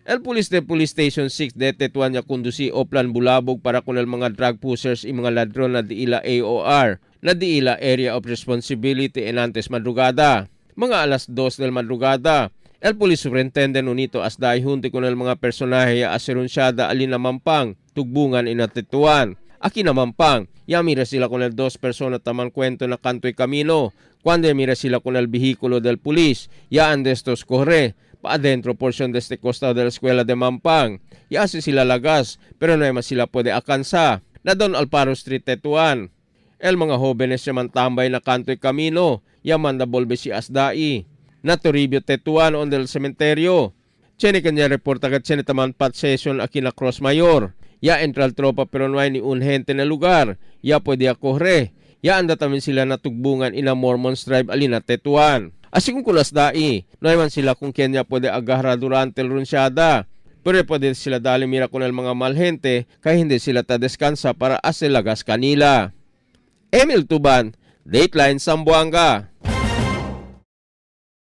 El pulis de Police Station 6 detetuan niya kundusi o plan bulabog para kunel mga drug pushers i mga ladron na diila AOR, na diila Area of Responsibility enantes madrugada. Mga alas 2 del madrugada, el Police Superintendent Unito Asday junti kunel mga personahe asirunsyada alin namampang, tugbungan inatetuan. Aki namampang, ya mira sila kunel 2 persona taman kwento na kantoy kamino, cuando mira sila kunel bihikulo del pulis, ya andestos corre, pa adentro portion de este costado de la escuela de Mampang. Yasi sila lagas, pero no mas sila pwede akansa. Na Don Alparo Street Tetuan. El mga jóvenes yaman tambay na kantoy kamino, yaman na bolbe si Asdai. Na Toribio Tetuan on del cementerio. Chene kanya report agad chene taman pat session aki na Cross Mayor. Ya entral tropa pero no hay ni un gente na lugar. Ya pwede akorre. Ya anda tamin sila natugbungan ina Mormons Drive alina Tetuan. Así kung kulas dai, no hay man sila kung kanya pwede agarra durante el runsyada. Pero pwede sila dali mira con el mga malhente kaya hindi sila tadeskansa para aselagas kanila. Emil Tuban, Dateline Zamboanga.